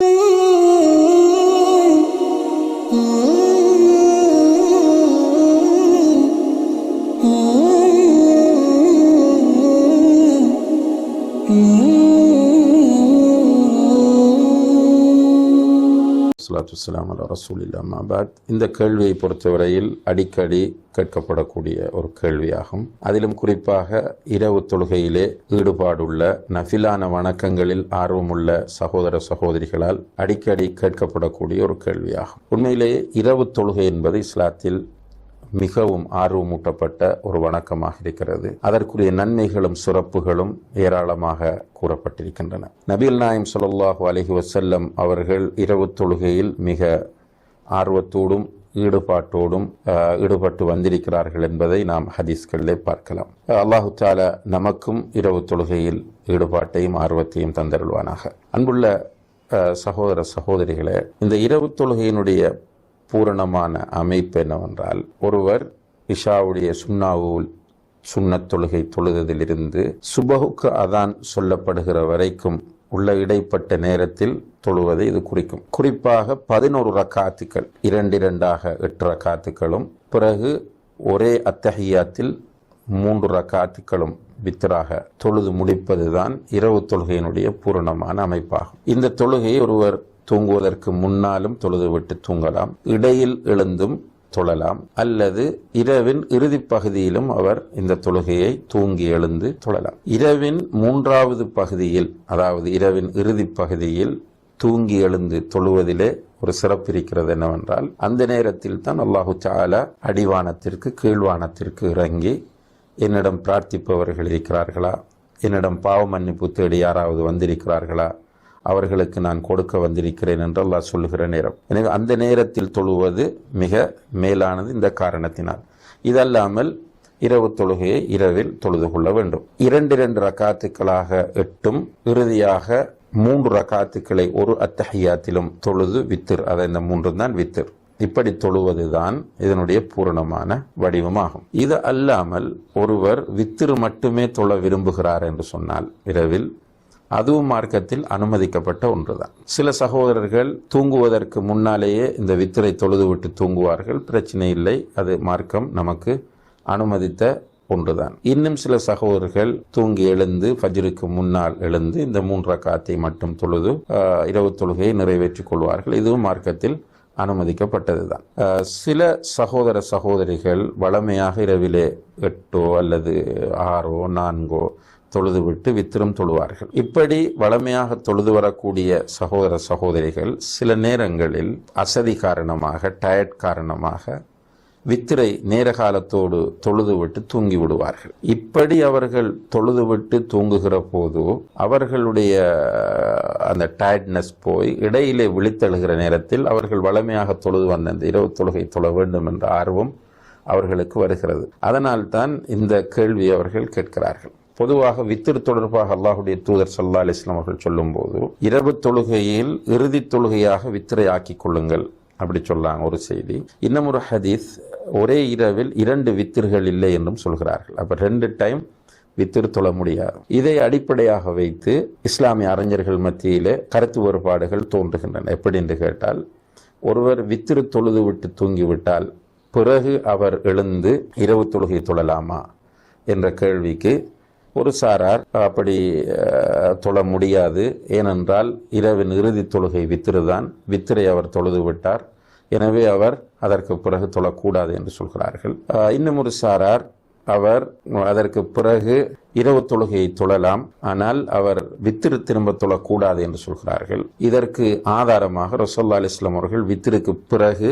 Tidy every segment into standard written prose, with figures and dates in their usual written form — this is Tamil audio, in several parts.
இந்த கேள்வியை பொறுத்தவரையில் அடிக்கடி கேட்கப்படக்கூடிய ஒரு கேள்வியாகும். அதிலும் குறிப்பாக இரவு தொழுகையிலே ஈடுபாடுள்ள நஃபிலான வணக்கங்களில் ஆர்வமுள்ள சகோதர சகோதரிகளால் அடிக்கடி கேட்கப்படக்கூடிய ஒரு கேள்வியாகும். உண்மையிலேயே இரவு தொழுகை என்பது இஸ்லாத்தில் மிகவும் ஆர்வமூட்டப்பட்ட ஒரு வணக்கமாக இருக்கிறது. அதற்குரிய நன்மைகளும் சிறப்புகளும் ஏராளமாக கூறப்பட்டிருக்கின்றன. நபிகள் நாயகம் ஸல்லல்லாஹு அலைஹி வஸல்லம் அவர்கள் இரவு தொழுகையில் மிக ஆர்வத்தோடும் ஈடுபாட்டோடும் ஈடுபட்டு வந்திருக்கிறார்கள் என்பதை நாம் ஹதீஸ்களிலே பார்க்கலாம். அல்லாஹு தஆலா நமக்கும் இரவு தொழுகையில் ஈடுபாட்டையும் ஆர்வத்தையும் தந்தருள்வானாக. அன்புள்ள சகோதர சகோதரிகளே, இந்த இரவு தொழுகையினுடைய பூரணமான அமைப்பு என்னவென்றால், ஒருவர் இஷாவுடைய சுன்னத் தொழுகை தொழுதலிருந்து சுபஹுக்கு அதான் சொல்லப்படுகிற வரைக்கும் உள்ள இடைப்பட்ட நேரத்தில் தொழுவதை இது குறிக்கும். குறிப்பாக 11 ரக்காத்துக்கள் 2 8 ரக்காத்துக்களும் பிறகு ஒரே அத்தஹியாத்தில் 3 ரக்காத்துக்களும் வித்தராக தொழுது முடிப்பதுதான் இரவு தொழுகையினுடைய பூரணமான அமைப்பாகும். இந்த தொழுகையை ஒருவர் தூங்குவதற்கு முன்னாலும் தொழுது விட்டு தூங்கலாம், இடையில் எழுந்தும் தொழலாம், அல்லது இரவின் இறுதி பகுதியிலும் அவர் இந்த தொழுகையை தூங்கி எழுந்து தொழலாம். இரவின் 3வது பகுதியில், அதாவது இரவின் இறுதி பகுதியில் தூங்கி எழுந்து தொழுவதிலே ஒரு சிறப்பு இருக்கிறது. என்னவென்றால், அந்த நேரத்தில் தான் அல்லாஹு தஆலா அடிவானத்திற்கு கீழ்வானத்திற்கு இறங்கி என்னிடம் பிரார்த்திப்பவர்கள் இருக்கிறார்களா, என்னிடம் பாவ மன்னிப்பு தேடி யாராவது வந்திருக்கிறார்களா, அவர்களுக்கு நான் கொடுக்க வந்திருக்கிறேன் என்று அல்லாஹ் சொல்லுகிற நேரம். எனவே அந்த நேரத்தில் தொழுவது மிக மேலானது. இந்த காரணத்தினால் இதல்லாமல் இரவு தொழுகையை இரவில் தொழுது கொள்ள வேண்டும். 2 ரக்காத்துக்களாக 8 இறுதியாக 3 ரக்காத்துக்களை ஒரு அத்தஹியாத்திலும் தொழுது வித்திர், அதை இந்த 3 தான் வித்திர். இப்படி தொழுவதுதான் இதனுடைய பூரணமான வடிவமாகும். இது அல்லாமல் ஒருவர் வித்திரு மட்டுமே தொழ விரும்புகிறார் என்று சொன்னால் இரவில், அதுவும் மார்க்கத்தில் அனுமதிக்கப்பட்ட ஒன்றுதான். சில சகோதரர்கள் தூங்குவதற்கு முன்னாலேயே இந்த வித்திரை தொழுது விட்டு தூங்குவார்கள், பிரச்சனை இல்லை, அது மார்க்கம் நமக்கு அனுமதித்த ஒன்றுதான். இன்னும் சில சகோதரர்கள் தூங்கி எழுந்து ஃபஜ்ருக்கு முன்னால் எழுந்து இந்த 3 ரக்காத்தை மட்டும் தொழுது இரவு தொழுகையை நிறைவேற்றிக் கொள்வார்கள். இதுவும் மார்க்கத்தில் அனுமதிக்கப்பட்டதுதான். சில சகோதர சகோதரிகள் வளமையாக இரவிலே 8 அல்லது 6 4 தொழுது விட்டு வித்திரும் தொழுவார்கள். இப்படி வளமையாக தொழுது வரக்கூடிய சகோதர சகோதரிகள் சில நேரங்களில் அசதி காரணமாக, டயர்ட் காரணமாக வித்திரை நேர காலத்தோடு தொழுது விட்டு தூங்கி விடுவார்கள். இப்படி அவர்கள் தொழுது விட்டு தூங்குகிற போது அவர்களுடைய அந்த டயர்ட்னஸ் போய் இடையிலே விழித்தெழுகிற நேரத்தில் அவர்கள் வளமையாக தொழுது வந்த அந்த இரவு தொழுகை தொழ வேண்டும் என்ற ஆர்வம் அவர்களுக்கு வருகிறது. அதனால் தான் இந்த கேள்வி அவர்கள் கேட்கிறார்கள். பொதுவாக வித்திர் தொடர்பாக அல்லாஹுடைய தூதர் ஸல்லல்லாஹு அலைஹி வஸல்லம் அவர்கள் சொல்லும் போது, இரவு தொழுகையில் இறுதி தொழுகையாக வித்திரை ஆக்கிக் கொள்ளுங்கள் அப்படி சொல்லாங்க ஒரு செய்தி. இன்னும் ஒரு ஹதீஸ், ஒரே இரவில் 2 வித்திர்கள் இல்லை என்றும் சொல்கிறார்கள். அப்ப 2 டைம் வித்திர் தொழ முடியாது. இதை அடிப்படையாக வைத்து இஸ்லாமிய அறிஞர்கள் மத்தியிலே கருத்து வேறுபாடுகள் தோன்றுகின்றன. எப்படி என்று கேட்டால், ஒருவர் வித்திரு தொழுது விட்டு தூங்கிவிட்டால் பிறகு அவர் எழுந்து இரவு தொழுகை தொழலாமா என்ற கேள்விக்கு ஒரு சாரார் அப்படி தொழ முடியாது, ஏனென்றால் இரவின் இறுதி தொழுகை வித்திருதான், வித்திரை அவர் தொழுது விட்டார், எனவே அவர் அதற்கு பிறகு தொழக்கூடாது என்று சொல்கிறார்கள். இன்னும் ஒரு சாரார் அவர் அதற்கு பிறகு இரவு தொழுகையை தொழலாம், ஆனால் அவர் வித்திரு திரும்ப தொழக்கூடாது என்று சொல்கிறார்கள். இதற்கு ஆதாரமாக ரசூலுல்லாஹி அலைஹி வஸல்லம் அவர்கள் வித்திருக்கு பிறகு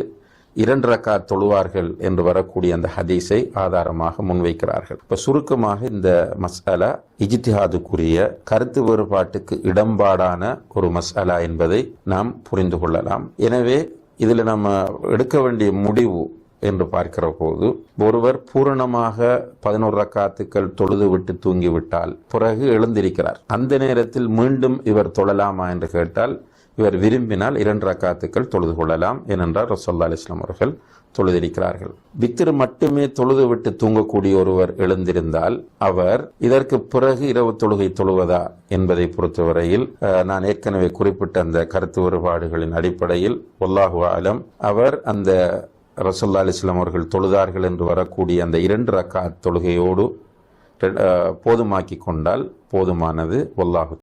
2 ரக்காத் தொழுவார்கள் என்று வரக்கூடிய அந்த ஹதீஸை ஆதாரமாக முன்வைக்கிறார்கள். இப்ப சுருக்கமாக இந்த மஸ்அலா இஜ்திஹாதுக்குரிய கருத்து வேறுபாட்டுக்கு இடம்பாடான ஒரு மஸ்அலா என்பதை நாம் புரிந்து கொள்ளலாம். எனவே இதில் நம்ம எடுக்க வேண்டிய முடிவு என்று பார்க்கிற போது, ஒருவர் பூரணமாக 11 ரக்காத்துக்கள் தொழுது விட்டு தூங்கிவிட்டால் பிறகு எழுந்திருக்கிறார், அந்த நேரத்தில் மீண்டும் இவர் தொழலாமா என்று கேட்டால் இவர் விரும்பினால் 2 ரக்காத்துக்கள் தொழுது கொள்ளலாம். ஏனென்றால் ரசூலுல்லாஹி அலைஹி வஸல்லம் அவர்கள் தொழுதிருக்கிறார்கள். வித்திர் மட்டுமே தொழுது விட்டு தூங்கக்கூடிய ஒருவர் எழுந்திருந்தால் அவர் இதற்கு பிறகு இரவு தொழுகை தொழுவதா என்பதை பொறுத்தவரையில் நான் ஏற்கனவே குறிப்பிட்ட அந்த கருத்து வேறுபாடுகளின் அடிப்படையில் வல்லாஹு ஆலம் அவர் அந்த ரசூலுல்லாஹி அலைஹி வஸல்லம் அவர்கள் தொழுதார்கள் என்று வரக்கூடிய அந்த 2 ரக்காத் தொழுகையோடு போதுமாக்கி கொண்டால் போதுமானது. வல்லாஹு